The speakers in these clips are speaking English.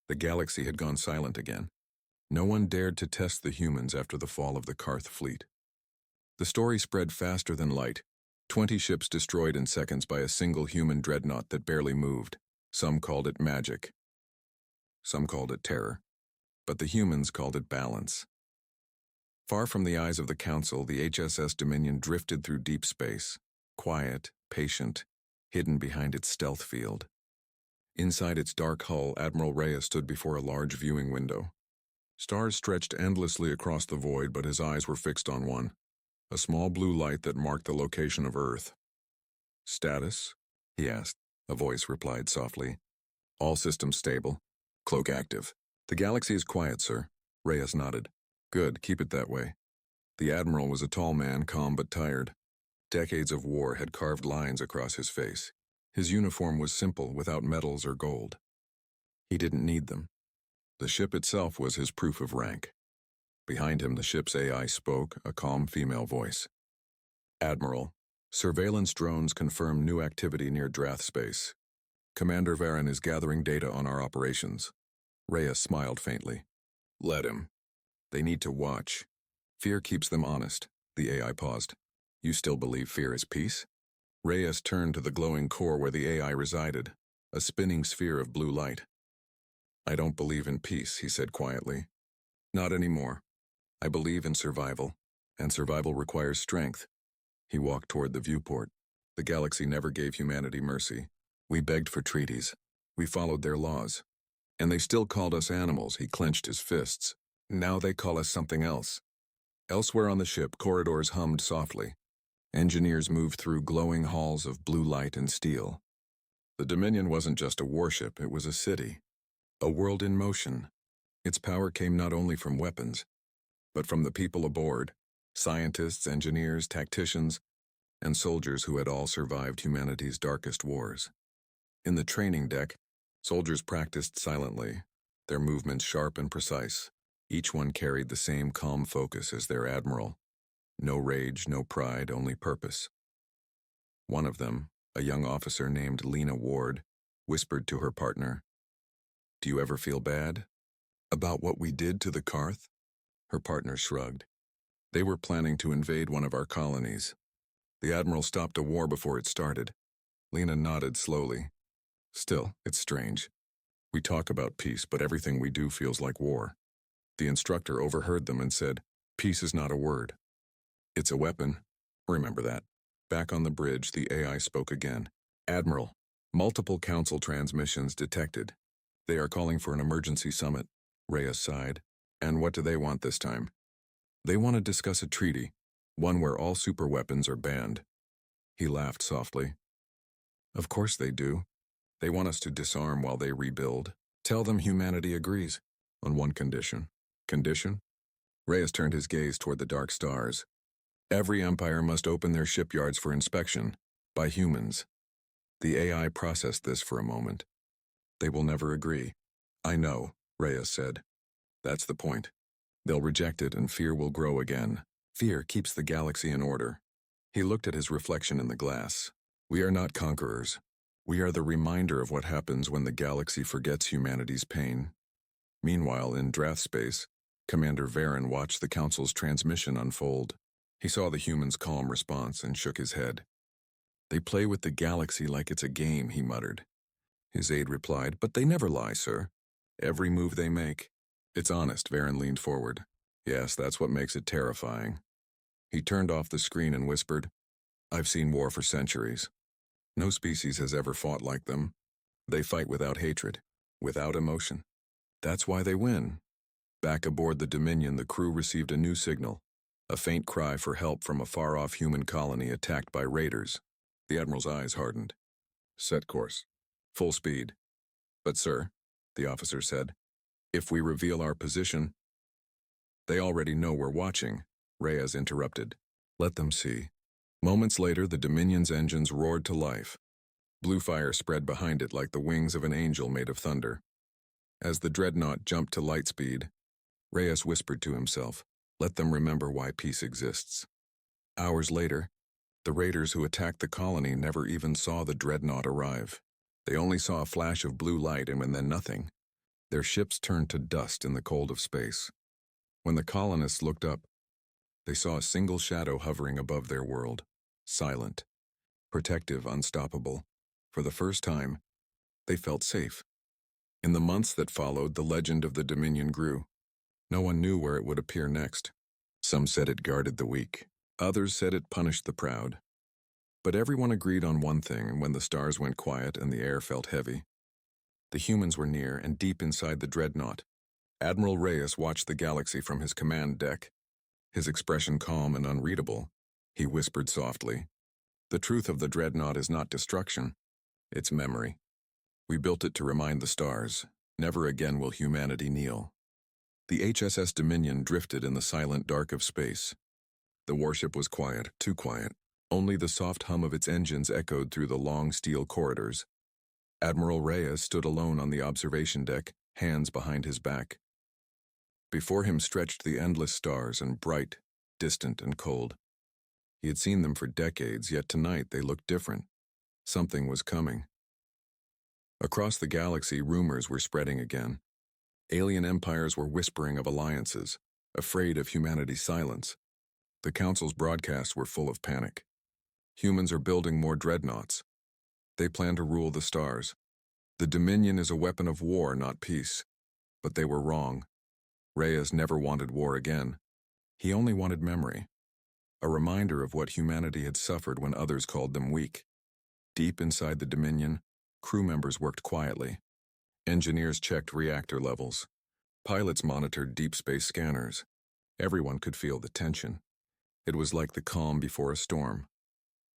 The galaxy had gone silent again. No one dared to test the humans after the fall of the Karth fleet. The story spread faster than light. 20 ships destroyed in seconds by a single human dreadnought that barely moved. Some called it magic. Some called it terror. But the humans called it balance. Far from the eyes of the Council, the HSS Dominion drifted through deep space, quiet, patient, hidden behind its stealth field. Inside its dark hull, Admiral Reyes stood before a large viewing window. Stars stretched endlessly across the void, but his eyes were fixed on one, a small blue light that marked the location of Earth. "Status?" he asked. A voice replied softly. "All systems stable. Cloak active." "The galaxy is quiet, sir." Reyes nodded. "Good, keep it that way." The Admiral was a tall man, calm but tired. Decades of war had carved lines across his face. His uniform was simple, without medals or gold. He didn't need them. The ship itself was his proof of rank. Behind him, the ship's AI spoke, a calm female voice. "Admiral, surveillance drones confirm new activity near Drath space. Commander Varen is gathering data on our operations." Reyes smiled faintly. "Let him. They need to watch. Fear keeps them honest." The AI paused. "You still believe fear is peace?" Reyes turned to the glowing core where the AI resided, a spinning sphere of blue light. "I don't believe in peace," he said quietly. "Not anymore. I believe in survival, and survival requires strength." He walked toward the viewport. "The galaxy never gave humanity mercy. We begged for treaties. We followed their laws. And they still called us animals." He clenched his fists. "Now they call us something else." Elsewhere on the ship, corridors hummed softly. Engineers moved through glowing halls of blue light and steel. The Dominion wasn't just a warship, it was a city. A world in motion. Its power came not only from weapons, but from the people aboard, scientists, engineers, tacticians, and soldiers who had all survived humanity's darkest wars. In the training deck, soldiers practiced silently, their movements sharp and precise. Each one carried the same calm focus as their admiral. No rage, no pride, only purpose. One of them, a young officer named Lena Ward, whispered to her partner, "Do you ever feel bad about what we did to the Karth?" Her partner shrugged. "They were planning to invade one of our colonies. The Admiral stopped a war before it started." Lena nodded slowly. "Still, it's strange. We talk about peace, but everything we do feels like war." The instructor overheard them and said, "Peace is not a word. It's a weapon. Remember that." Back on the bridge, the AI spoke again. "Admiral, multiple Council transmissions detected. They are calling for an emergency summit." Reyes sighed. "And what do they want this time?" "They want to discuss a treaty, one where all superweapons are banned." He laughed softly. "Of course they do. They want us to disarm while they rebuild. Tell them humanity agrees, on one condition." "Condition?" Reyes turned his gaze toward the dark stars. "Every empire must open their shipyards for inspection, by humans." The AI processed this for a moment. "They will never agree." "I know," Reyes said. "That's the point. They'll reject it and fear will grow again. Fear keeps the galaxy in order." He looked at his reflection in the glass. "We are not conquerors. We are the reminder of what happens when the galaxy forgets humanity's pain." Meanwhile, in Drath space, Commander Varen watched the Council's transmission unfold. He saw the humans' calm response and shook his head. "They play with the galaxy like it's a game," he muttered. His aide replied, "But they never lie, sir. Every move they make." "It's honest," Varen leaned forward. "Yes, that's what makes it terrifying." He turned off the screen and whispered, "I've seen war for centuries. No species has ever fought like them. They fight without hatred, without emotion. That's why they win." Back aboard the Dominion, the crew received a new signal, a faint cry for help from a far-off human colony attacked by raiders. The Admiral's eyes hardened. "Set course. Full speed." "But sir," the officer said, "if we reveal our position—" "They already know we're watching," Reyes interrupted. "Let them see." Moments later, the Dominion's engines roared to life. Blue fire spread behind it like the wings of an angel made of thunder. As the dreadnought jumped to light speed, Reyes whispered to himself, "Let them remember why peace exists." Hours later, the raiders who attacked the colony never even saw the dreadnought arrive. They only saw a flash of blue light and then nothing. Their ships turned to dust in the cold of space. When the colonists looked up, they saw a single shadow hovering above their world, silent, protective, unstoppable. For the first time, they felt safe. In the months that followed, the legend of the Dominion grew. No one knew where it would appear next. Some said it guarded the weak. Others said it punished the proud. But everyone agreed on one thing when the stars went quiet and the air felt heavy. The humans were near and deep inside the dreadnought. Admiral Reyes watched the galaxy from his command deck. His expression calm and unreadable, he whispered softly, "The truth of the dreadnought is not destruction, it's memory. We built it to remind the stars, never again will humanity kneel." The HSS Dominion drifted in the silent dark of space. The warship was quiet, too quiet. Only the soft hum of its engines echoed through the long steel corridors. Admiral Reyes stood alone on the observation deck, hands behind his back. Before him stretched the endless stars, and bright, distant, and cold. He had seen them for decades, yet tonight they looked different. Something was coming. Across the galaxy, rumors were spreading again. Alien empires were whispering of alliances, afraid of humanity's silence. The Council's broadcasts were full of panic. Humans are building more dreadnoughts. They plan to rule the stars. The Dominion is a weapon of war, not peace. But they were wrong. Reyes never wanted war again. He only wanted memory. A reminder of what humanity had suffered when others called them weak. Deep inside the Dominion, crew members worked quietly. Engineers checked reactor levels. Pilots monitored deep space scanners. Everyone could feel the tension. It was like the calm before a storm.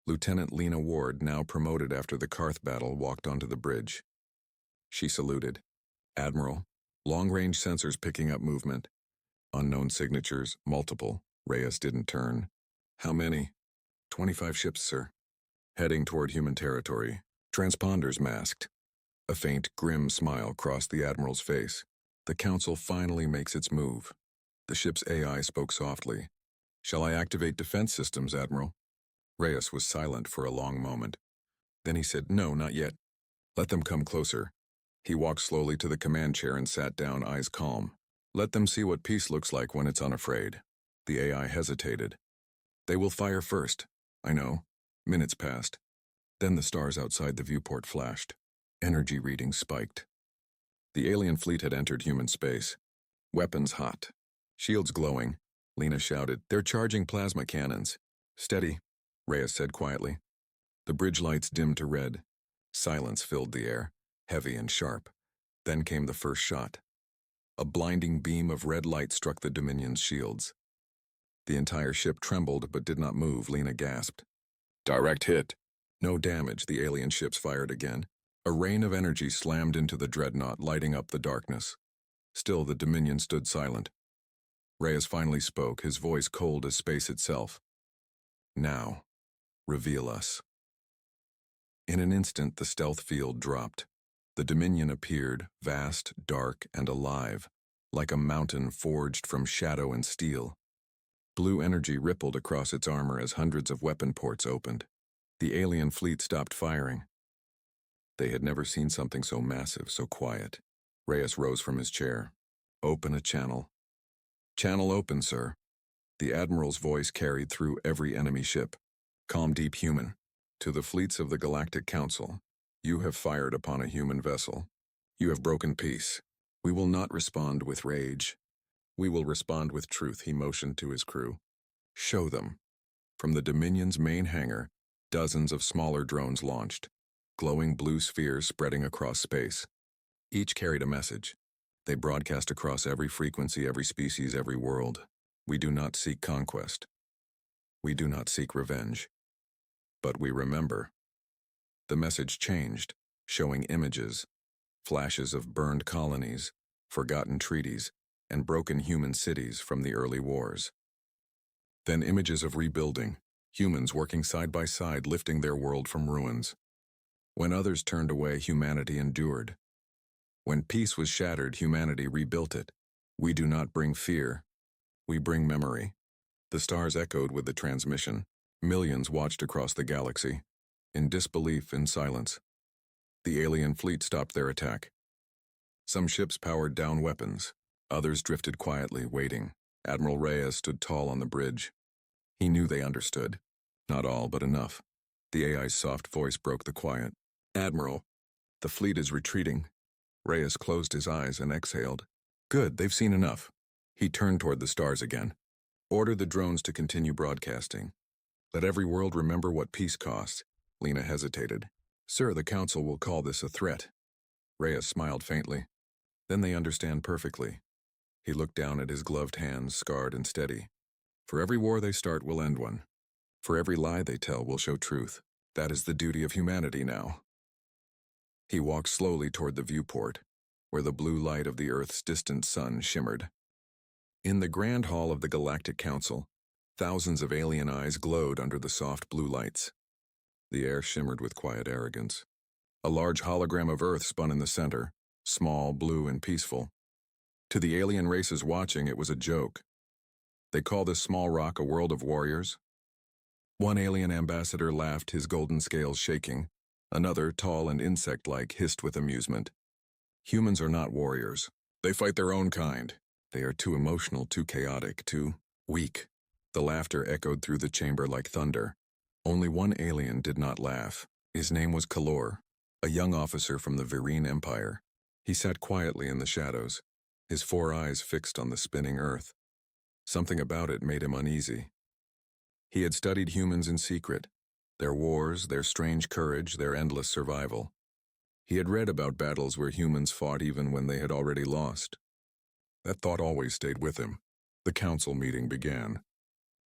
Lieutenant Lena Ward, now promoted after the Karth battle, walked onto the bridge. She saluted. "Admiral, long-range sensors picking up movement. Unknown signatures, multiple." Reyes didn't turn. "How many?" 25 ships, sir. Heading toward human territory. Transponders masked. A faint, grim smile crossed the Admiral's face. The Council finally makes its move. The ship's AI spoke softly. "Shall I activate defense systems, Admiral?" Reyes was silent for a long moment. Then he said, "No, not yet. Let them come closer." He walked slowly to the command chair and sat down, eyes calm. "Let them see what peace looks like when it's unafraid." The AI hesitated. "They will fire first." "I know." Minutes passed. Then the stars outside the viewport flashed. Energy readings spiked. The alien fleet had entered human space. Weapons hot. Shields glowing. Lena shouted, "They're charging plasma cannons." "Steady," Reyes said quietly. The bridge lights dimmed to red. Silence filled the air, heavy and sharp. Then came the first shot. A blinding beam of red light struck the Dominion's shields. The entire ship trembled but did not move. Lena gasped. "Direct hit." No damage. The alien ships fired again. A rain of energy slammed into the dreadnought, lighting up the darkness. Still, the Dominion stood silent. Reyes finally spoke, his voice cold as space itself. "Now, reveal us." In an instant, the stealth field dropped. The Dominion appeared, vast, dark, and alive, like a mountain forged from shadow and steel. Blue energy rippled across its armor as hundreds of weapon ports opened. The alien fleet stopped firing. They had never seen something so massive, so quiet. Reyes rose from his chair. "Open a channel." "Channel open, sir." The Admiral's voice carried through every enemy ship. "Calm, deep human. To the fleets of the Galactic Council, you have fired upon a human vessel. You have broken peace. We will not respond with rage. We will respond with truth." He motioned to his crew. "Show them." From the Dominion's main hangar, dozens of smaller drones launched, glowing blue spheres spreading across space. Each carried a message. They broadcast across every frequency, every species, every world. "We do not seek conquest. We do not seek revenge. But we remember." The message changed, showing images, flashes of burned colonies, forgotten treaties, and broken human cities from the early wars. Then images of rebuilding, humans working side by side, lifting their world from ruins. When others turned away, humanity endured. When peace was shattered, humanity rebuilt it. "We do not bring fear. We bring memory." The stars echoed with the transmission. Millions watched across the galaxy, in disbelief, in silence. The alien fleet stopped their attack. Some ships powered down weapons. Others drifted quietly, waiting. Admiral Reyes stood tall on the bridge. He knew they understood. Not all, but enough. The AI's soft voice broke the quiet. "Admiral, the fleet is retreating." Reyes closed his eyes and exhaled. "Good, they've seen enough." He turned toward the stars again. "Order the drones to continue broadcasting. Let every world remember what peace costs." Lena hesitated. "Sir, the Council will call this a threat." Reyes smiled faintly. "Then they understand perfectly." He looked down at his gloved hands, scarred and steady. "For every war they start, we'll end one. For every lie they tell, we'll show truth. That is the duty of humanity now." He walked slowly toward the viewport, where the blue light of the Earth's distant sun shimmered. In the grand hall of the Galactic Council, thousands of alien eyes glowed under the soft blue lights. The air shimmered with quiet arrogance. A large hologram of Earth spun in the center, small, blue, and peaceful. To the alien races watching, it was a joke. They call this small rock a world of warriors. One alien ambassador laughed, his golden scales shaking. Another, tall and insect-like, hissed with amusement. "Humans are not warriors. They fight their own kind. They are too emotional, too chaotic, too weak." The laughter echoed through the chamber like thunder. Only one alien did not laugh. His name was Kalor, a young officer from the Virene Empire. He sat quietly in the shadows, his 4 eyes fixed on the spinning Earth. Something about it made him uneasy. He had studied humans in secret, their wars, their strange courage, their endless survival. He had read about battles where humans fought even when they had already lost. That thought always stayed with him. The council meeting began.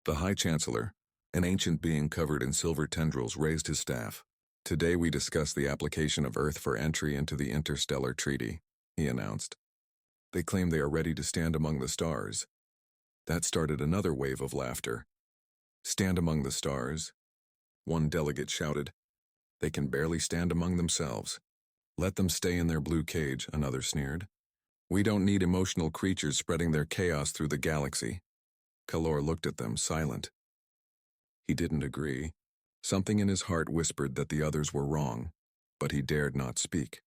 The High Chancellor, an ancient being covered in silver tendrils, raised his staff. "Today we discuss the application of Earth for entry into the Interstellar Treaty," he announced. "They claim they are ready to stand among the stars." That started another wave of laughter. "Stand among the stars?" One delegate shouted. "They can barely stand among themselves." "Let them stay in their blue cage," another sneered. "We don't need emotional creatures spreading their chaos through the galaxy." Kalor looked at them, silent. He didn't agree. Something in his heart whispered that the others were wrong, but he dared not speak.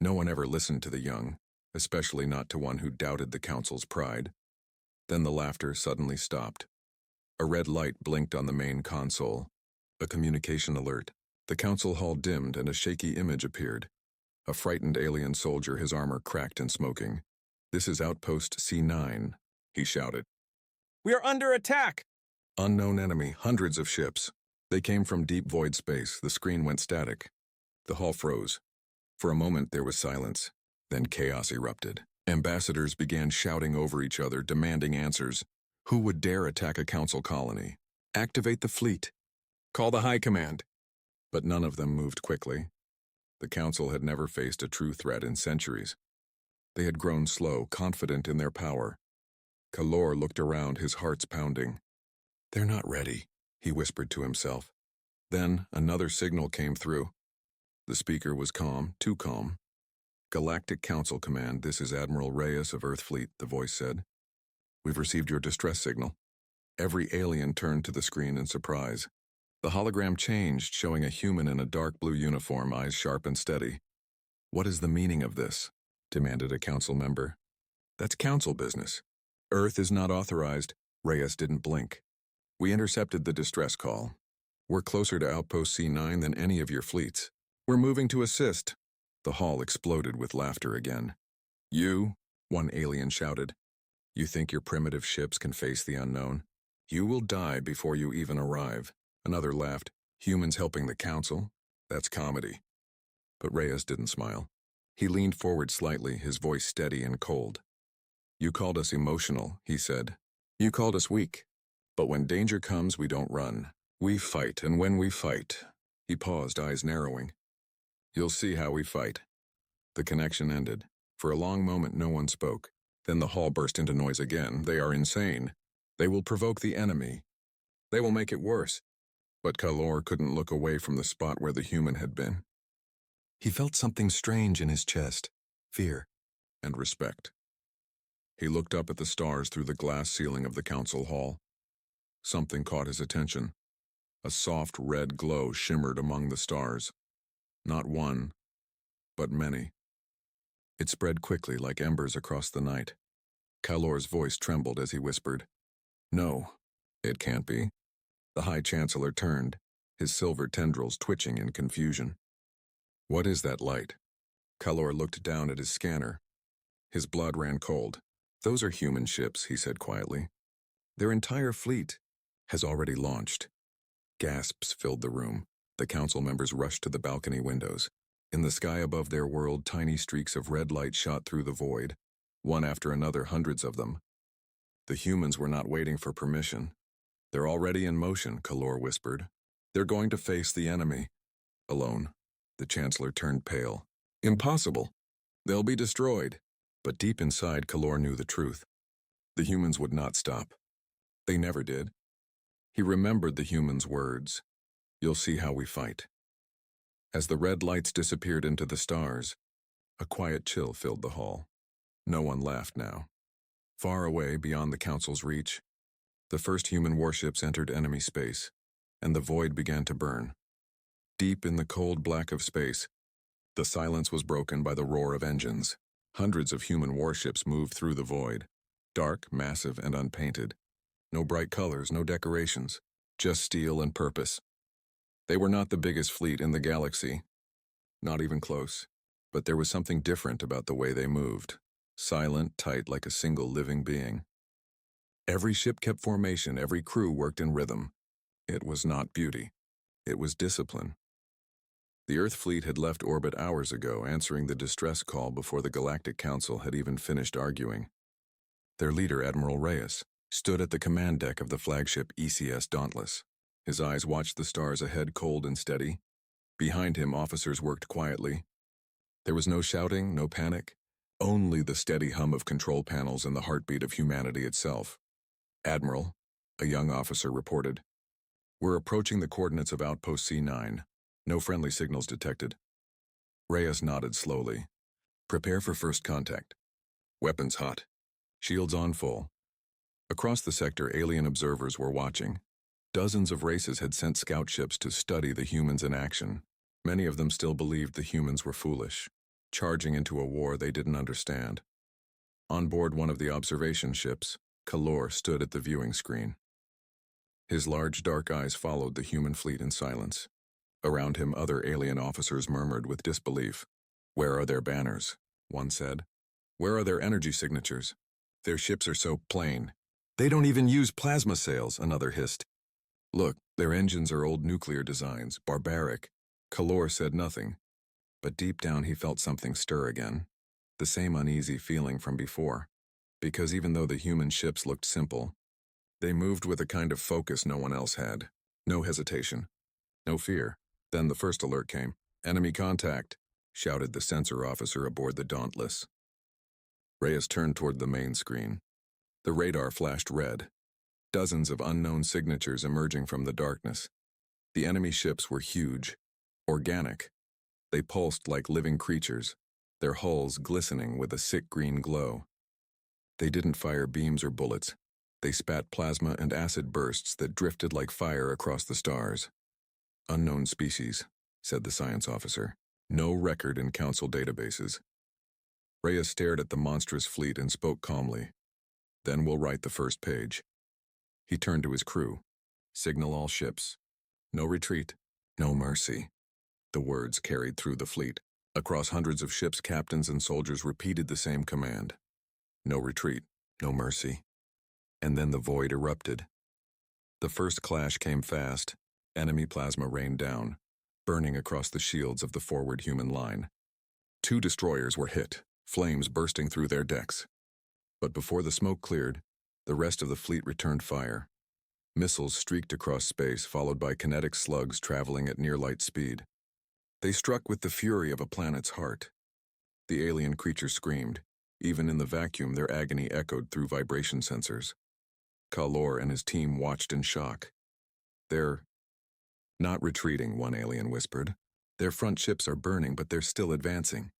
No one ever listened to the young, especially not to one who doubted the council's pride. Then the laughter suddenly stopped. A red light blinked on the main console, a communication alert. The council hall dimmed and a shaky image appeared. A frightened alien soldier, his armor cracked and smoking. "This is Outpost C9, he shouted. "We are under attack!" Unknown enemy, hundreds of ships. They came from deep void space. The screen went static. The hall froze. For a moment there was silence. Then chaos erupted. Ambassadors began shouting over each other, demanding answers. Who would dare attack a council colony? Activate the fleet. Call the High Command. But none of them moved quickly. The council had never faced a true threat in centuries. They had grown slow, confident in their power. Kalor looked around, his heart's pounding. "They're not ready," he whispered to himself. Then another signal came through. The speaker was calm, too calm. "Galactic Council Command, this is Admiral Reyes of Earth Fleet," the voice said. "We've received your distress signal." Every alien turned to the screen in surprise. The hologram changed, showing a human in a dark blue uniform, eyes sharp and steady. "What is the meaning of this?" demanded a council member. "That's council business. Earth is not authorized." Reyes didn't blink. "We intercepted the distress call. We're closer to Outpost C9 than any of your fleets. We're moving to assist." The hall exploded with laughter again. "You," one alien shouted. "You think your primitive ships can face the unknown? You will die before you even arrive." Another laughed. "Humans helping the council? That's comedy." But Reyes didn't smile. He leaned forward slightly, his voice steady and cold. "You called us emotional," he said. "You called us weak. But when danger comes, we don't run. We fight, and when we fight..." He paused, eyes narrowing. "You'll see how we fight." The connection ended. For a long moment no one spoke. Then the hall burst into noise again. "They are insane. They will provoke the enemy. They will make it worse." But Kalor couldn't look away from the spot where the human had been. He felt something strange in his chest, fear and respect. He looked up at the stars through the glass ceiling of the council hall. Something caught his attention. A soft red glow shimmered among the stars. Not one, but many. It spread quickly like embers across the night. Kalor's voice trembled as he whispered, "No, it can't be." The High Chancellor turned, his silver tendrils twitching in confusion. "What is that light?" Kalor looked down at his scanner. His blood ran cold. "Those are human ships," he said quietly. "Their entire fleet has already launched." Gasps filled the room. The council members rushed to the balcony windows. In the sky above their world, tiny streaks of red light shot through the void, one after another, hundreds of them. The humans were not waiting for permission. "They're already in motion," Kalor whispered. "They're going to face the enemy. Alone." The Chancellor turned pale. "Impossible. They'll be destroyed." But deep inside, Kalor knew the truth. The humans would not stop. They never did. He remembered the humans' words. "You'll see how we fight." As the red lights disappeared into the stars, a quiet chill filled the hall. No one laughed now. Far away, beyond the council's reach, the first human warships entered enemy space, and the void began to burn. Deep in the cold black of space, the silence was broken by the roar of engines. Hundreds of human warships moved through the void, dark, massive, and unpainted. No bright colors, no decorations, just steel and purpose. They were not the biggest fleet in the galaxy, not even close, but there was something different about the way they moved, silent, tight, like a single living being. Every ship kept formation, every crew worked in rhythm. It was not beauty, it was discipline. The Earth fleet had left orbit hours ago, answering the distress call before the Galactic Council had even finished arguing. Their leader, Admiral Reyes, stood at the command deck of the flagship ECS Dauntless. His eyes watched the stars ahead, cold and steady. Behind him, officers worked quietly. There was no shouting, no panic, only the steady hum of control panels and the heartbeat of humanity itself. "Admiral," a young officer reported, "we're approaching the coordinates of Outpost C9. No friendly signals detected." Reyes nodded slowly. "Prepare for first contact. Weapons hot. Shields on full." Across the sector, alien observers were watching. Dozens of races had sent scout ships to study the humans in action. Many of them still believed the humans were foolish, charging into a war they didn't understand. On board one of the observation ships, Kalor stood at the viewing screen. His large dark eyes followed the human fleet in silence. Around him, other alien officers murmured with disbelief. "Where are their banners?" one said. "Where are their energy signatures? Their ships are so plain. They don't even use plasma sails," another hissed. "Look, their engines are old nuclear designs, barbaric." Kalor said nothing, but deep down he felt something stir again. The same uneasy feeling from before. Because even though the human ships looked simple, they moved with a kind of focus no one else had. No hesitation. No fear. Then the first alert came. "Enemy contact," shouted the sensor officer aboard the Dauntless. Reyes turned toward the main screen. The radar flashed red. Dozens of unknown signatures emerging from the darkness. The enemy ships were huge, organic. They pulsed like living creatures, their hulls glistening with a sick green glow. They didn't fire beams or bullets. They spat plasma and acid bursts that drifted like fire across the stars. "Unknown species," said the science officer. "No record in council databases." Reyes stared at the monstrous fleet and spoke calmly. "Then we'll write the first page." He turned to his crew. "Signal all ships. No retreat, no mercy." The words carried through the fleet. Across hundreds of ships, captains and soldiers repeated the same command. No retreat, no mercy. And then the void erupted. The first clash came fast. Enemy plasma rained down, burning across the shields of the forward human line. 2 destroyers were hit, flames bursting through their decks. But before the smoke cleared, the rest of the fleet returned fire. Missiles streaked across space, followed by kinetic slugs traveling at near-light speed. They struck with the fury of a planet's heart. The alien creatures screamed. Even in the vacuum, their agony echoed through vibration sensors. Kalor and his team watched in shock. "They're not retreating," one alien whispered. "Their front ships are burning, but they're still advancing."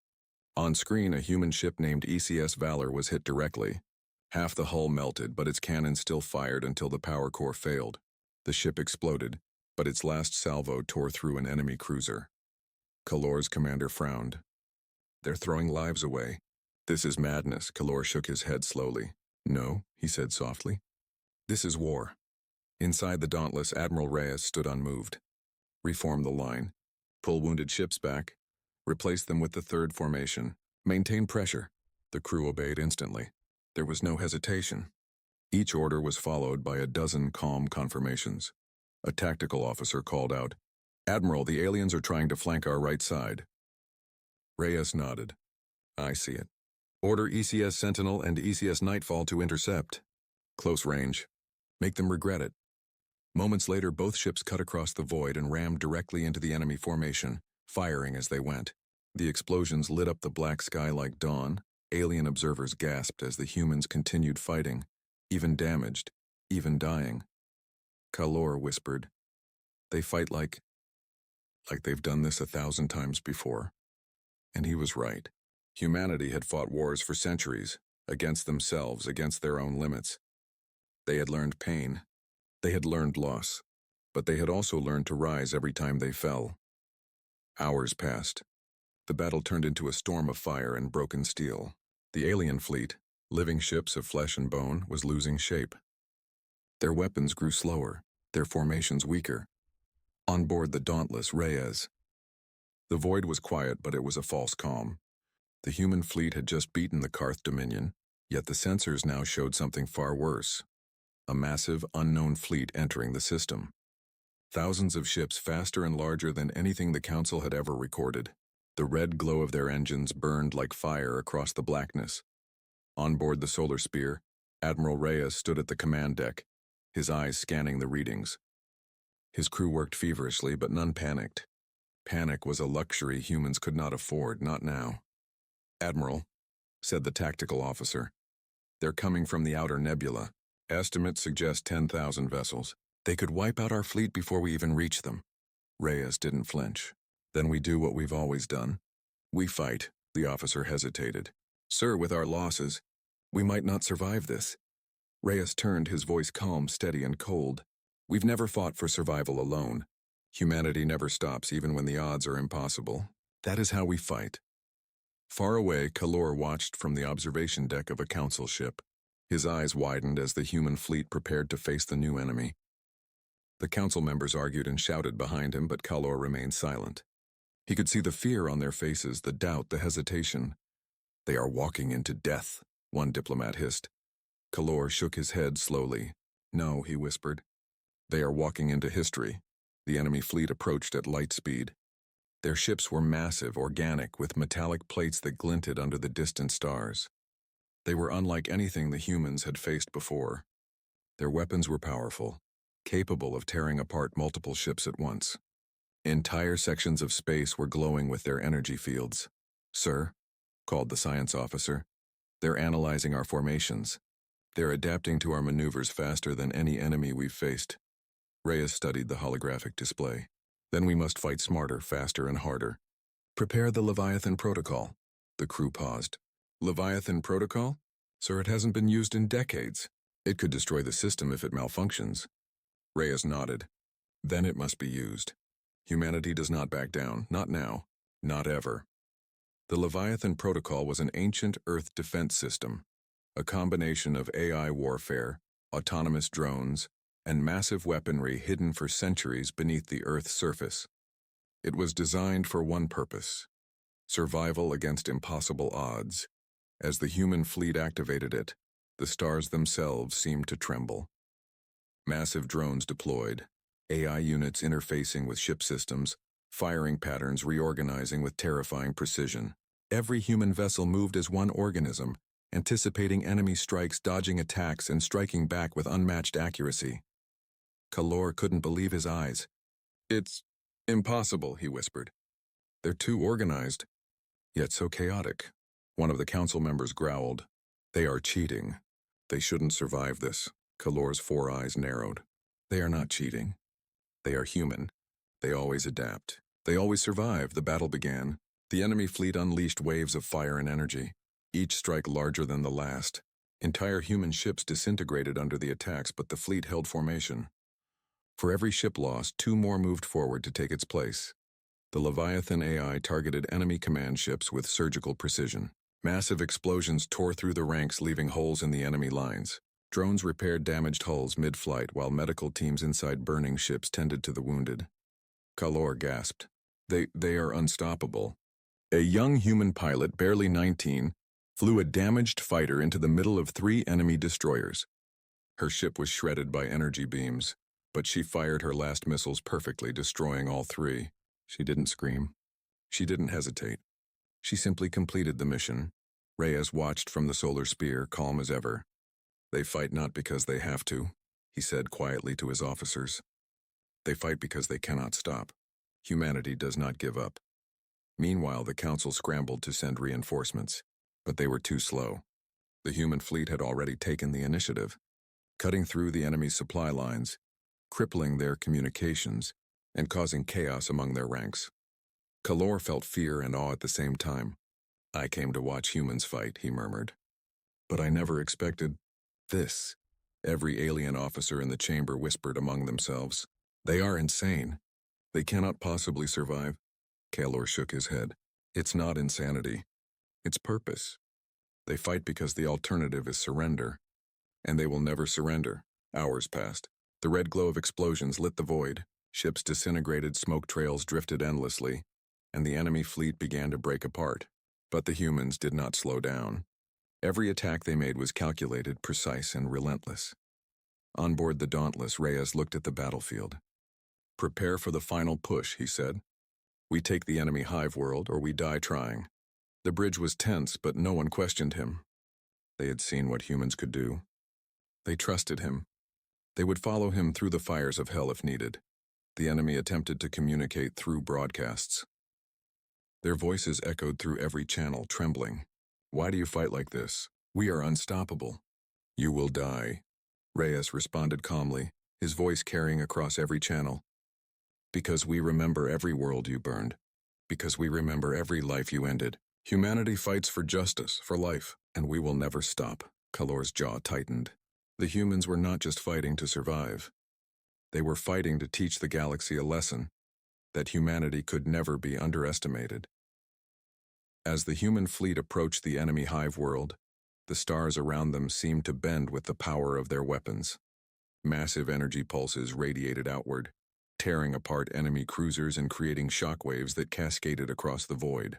On screen, a human ship named ECS Valor was hit directly. Half the hull melted, but its cannons still fired until the power core failed. The ship exploded, but its last salvo tore through an enemy cruiser. Kalor's commander frowned. "They're throwing lives away." This is madness, Kalor shook his head slowly. No, he said softly. This is war. Inside the Dauntless, Admiral Reyes stood unmoved. Reform the line. Pull wounded ships back. Replace them with the third formation. Maintain pressure. The crew obeyed instantly. There was no hesitation. Each order was followed by a dozen calm confirmations. A tactical officer called out, "Admiral, the aliens are trying to flank our right side." Reyes nodded. "I see it. Order ECS Sentinel and ECS Nightfall to intercept. Close range. Make them regret it." Moments later, both ships cut across the void and rammed directly into the enemy formation, firing as they went. The explosions lit up the black sky like dawn. Alien observers gasped as the humans continued fighting, even damaged, even dying. Kalor whispered, "They fight like they've done this 1,000 times before." And he was right. Humanity had fought wars for centuries, against themselves, against their own limits. They had learned pain. They had learned loss. But they had also learned to rise every time they fell. Hours passed. The battle turned into a storm of fire and broken steel. The alien fleet, living ships of flesh and bone, was losing shape. Their weapons grew slower, their formations weaker. On board the Dauntless, Reyes. The void was quiet, but it was a false calm. The human fleet had just beaten the Karth Dominion, yet the sensors now showed something far worse. A massive, unknown fleet entering the system. Thousands of ships faster and larger than anything the Council had ever recorded. The red glow of their engines burned like fire across the blackness. On board the Solar Spear, Admiral Reyes stood at the command deck, his eyes scanning the readings. His crew worked feverishly, but none panicked. Panic was a luxury humans could not afford, not now. "Admiral," said the tactical officer, "they're coming from the outer nebula. Estimates suggest 10,000 vessels. They could wipe out our fleet before we even reach them." Reyes didn't flinch. "Then we do what we've always done. We fight." The officer hesitated. "Sir, with our losses, we might not survive this." Reyes turned, his voice calm, steady, and cold. "We've never fought for survival alone. Humanity never stops even when the odds are impossible. That is how we fight." Far away, Kalor watched from the observation deck of a council ship. His eyes widened as the human fleet prepared to face the new enemy. The council members argued and shouted behind him, but Kalor remained silent. He could see the fear on their faces, the doubt, the hesitation. "They are walking into death," one diplomat hissed. Kalor shook his head slowly. "No," he whispered. "They are walking into history." The enemy fleet approached at light speed. Their ships were massive, organic, with metallic plates that glinted under the distant stars. They were unlike anything the humans had faced before. Their weapons were powerful, capable of tearing apart multiple ships at once. Entire sections of space were glowing with their energy fields. "Sir," called the science officer, "they're analyzing our formations. They're adapting to our maneuvers faster than any enemy we've faced." Reyes studied the holographic display. "Then we must fight smarter, faster, and harder. Prepare the Leviathan Protocol." The crew paused. "Leviathan Protocol? Sir, it hasn't been used in decades. It could destroy the system if it malfunctions." Reyes nodded. "Then it must be used. Humanity does not back down, not now, not ever." The Leviathan Protocol was an ancient Earth defense system, a combination of AI warfare, autonomous drones, and massive weaponry hidden for centuries beneath the Earth's surface. It was designed for one purpose: survival against impossible odds. As the human fleet activated it, the stars themselves seemed to tremble. Massive drones deployed, AI units interfacing with ship systems, firing patterns reorganizing with terrifying precision. Every human vessel moved as one organism, anticipating enemy strikes, dodging attacks, and striking back with unmatched accuracy. Kalor couldn't believe his eyes. "It's impossible," he whispered. "They're too organized, yet so chaotic." One of the council members growled. "They are cheating. They shouldn't survive this." Kalor's 4 eyes narrowed. "They are not cheating. They are human. They always adapt. They always survive." The battle began. The enemy fleet unleashed waves of fire and energy, each strike larger than the last. Entire human ships disintegrated under the attacks, but the fleet held formation. For every ship lost, 2 more moved forward to take its place. The Leviathan AI targeted enemy command ships with surgical precision. Massive explosions tore through the ranks, leaving holes in the enemy lines. Drones repaired damaged hulls mid-flight, while medical teams inside burning ships tended to the wounded. Kalor gasped. They are unstoppable. A young human pilot, barely 19, flew a damaged fighter into the middle of 3 enemy destroyers. Her ship was shredded by energy beams, but she fired her last missiles perfectly, destroying all 3. She didn't scream. She didn't hesitate. She simply completed the mission. Reyes watched from the solar spear, calm as ever. They fight not because they have to, he said quietly to his officers. They fight because they cannot stop. Humanity does not give up. Meanwhile, the council scrambled to send reinforcements, but they were too slow. The human fleet had already taken the initiative, cutting through the enemy's supply lines, crippling their communications, and causing chaos among their ranks. Kalor felt fear and awe at the same time. I came to watch humans fight, he murmured. But I never expected this. Every alien officer in the chamber whispered among themselves. They are insane. They cannot possibly survive. Kalor shook his head. It's not insanity. It's purpose. They fight because the alternative is surrender. And they will never surrender. Hours passed. The red glow of explosions lit the void. Ships disintegrated, smoke trails drifted endlessly, and the enemy fleet began to break apart. But the humans did not slow down. Every attack they made was calculated, precise, and relentless. On board the Dauntless, Reyes looked at the battlefield. Prepare for the final push, he said. We take the enemy hive world, or we die trying. The bridge was tense, but no one questioned him. They had seen what humans could do. They trusted him. They would follow him through the fires of hell if needed. The enemy attempted to communicate through broadcasts. Their voices echoed through every channel, trembling. Why do you fight like this? We are unstoppable. You will die. Reyes responded calmly, his voice carrying across every channel. Because we remember every world you burned. Because we remember every life you ended. Humanity fights for justice, for life, and we will never stop. Kalor's jaw tightened. The humans were not just fighting to survive. They were fighting to teach the galaxy a lesson, that humanity could never be underestimated. As the human fleet approached the enemy hive world, the stars around them seemed to bend with the power of their weapons. Massive energy pulses radiated outward, tearing apart enemy cruisers and creating shockwaves that cascaded across the void.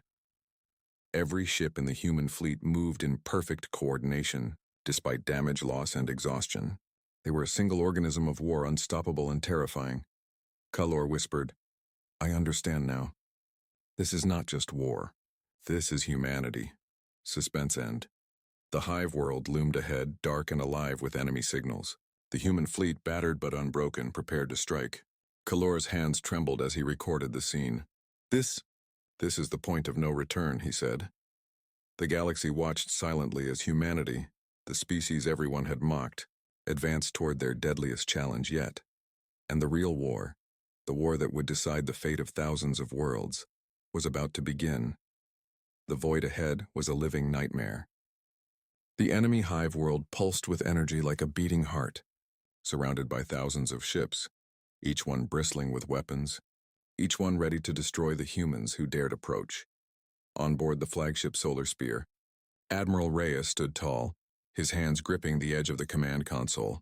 Every ship in the human fleet moved in perfect coordination, despite damage, loss, and exhaustion. They were a single organism of war, unstoppable and terrifying. Kalor whispered, I understand now. This is not just war. This is humanity. Suspense end. The hive world loomed ahead, dark and alive with enemy signals. The human fleet, battered but unbroken, prepared to strike. Kalor's hands trembled as he recorded the scene. This is the point of no return, he said. The galaxy watched silently as humanity, the species everyone had mocked, advanced toward their deadliest challenge yet. And the real war, the war that would decide the fate of thousands of worlds, was about to begin. The void ahead was a living nightmare. The enemy hive world pulsed with energy like a beating heart, surrounded by thousands of ships, each one bristling with weapons, each one ready to destroy the humans who dared approach. On board the flagship solar spear, Admiral Reyes stood tall, his hands gripping the edge of the command console.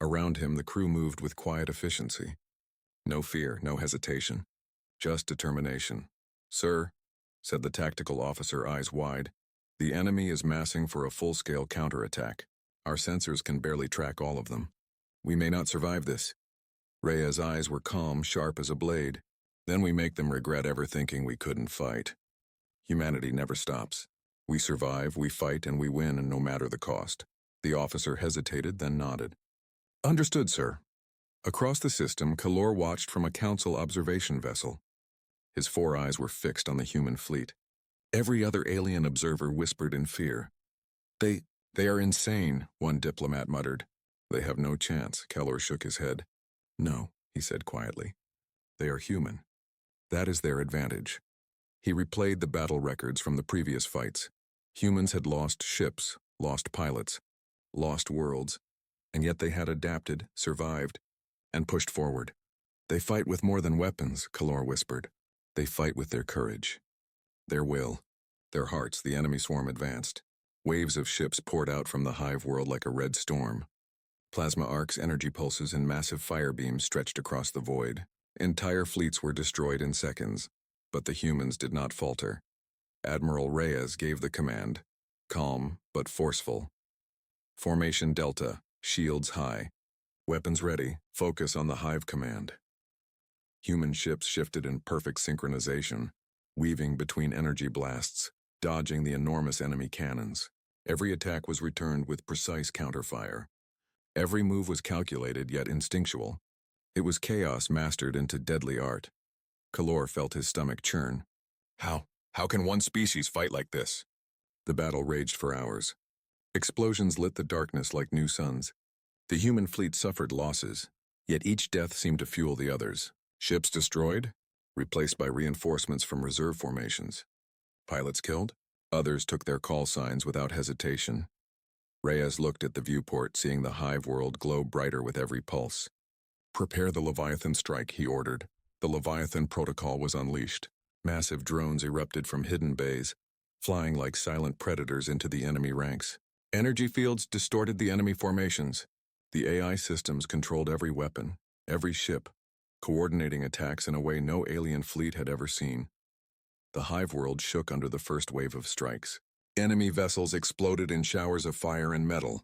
Around him, the crew moved with quiet efficiency. No fear, no hesitation, just determination. Sir, said the tactical officer, eyes wide, the enemy is massing for a full-scale counterattack. Our sensors can barely track all of them. We may not survive this. Reyes' eyes were calm, sharp as a blade. Then we make them regret ever thinking we couldn't fight. Humanity never stops. We survive, we fight, and we win, and no matter the cost. The officer hesitated, then nodded. Understood, sir. Across the system, Kalor watched from a council observation vessel. His 4 eyes were fixed on the human fleet. Every other alien observer whispered in fear. They are insane, one diplomat muttered. They have no chance, Kalor shook his head. No, he said quietly. They are human. That is their advantage. He replayed the battle records from the previous fights. Humans had lost ships, lost pilots, lost worlds, and yet they had adapted, survived, and pushed forward. They fight with more than weapons, Kalor whispered. They fight with their courage, their will, Their hearts, the enemy swarm advanced. Waves of ships poured out from the hive world like a red storm. Plasma arcs, energy pulses, and massive fire beams stretched across the void. Entire fleets were destroyed in seconds, but the humans did not falter. Admiral Reyes gave the command, calm but forceful. Formation Delta, shields high. Weapons ready, focus on the hive command. Human ships shifted in perfect synchronization, weaving between energy blasts, dodging the enormous enemy cannons. Every attack was returned with precise counterfire. Every move was calculated yet instinctual. It was chaos mastered into deadly art. Kalor felt his stomach churn. How can one species fight like this? The battle raged for hours. Explosions lit the darkness like new suns. The human fleet suffered losses, yet each death seemed to fuel the others. Ships destroyed, replaced by reinforcements from reserve formations. Pilots killed, others took their call signs without hesitation. Reyes looked at the viewport, seeing the hive world glow brighter with every pulse. Prepare the Leviathan strike, he ordered. The Leviathan protocol was unleashed. Massive drones erupted from hidden bays, flying like silent predators into the enemy ranks. Energy fields distorted the enemy formations. The AI systems controlled every weapon, every ship, coordinating attacks in a way no alien fleet had ever seen. The hive world shook under the first wave of strikes. Enemy vessels exploded in showers of fire and metal.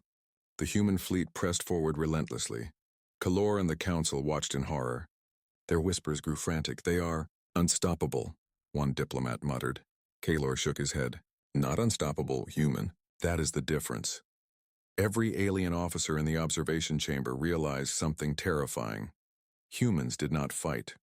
The human fleet pressed forward relentlessly. Kalor and the Council watched in horror. Their whispers grew frantic. They are unstoppable, one diplomat muttered. Kalor shook his head. Not unstoppable, human. That is the difference. Every alien officer in the observation chamber realized something terrifying. Humans did not fight.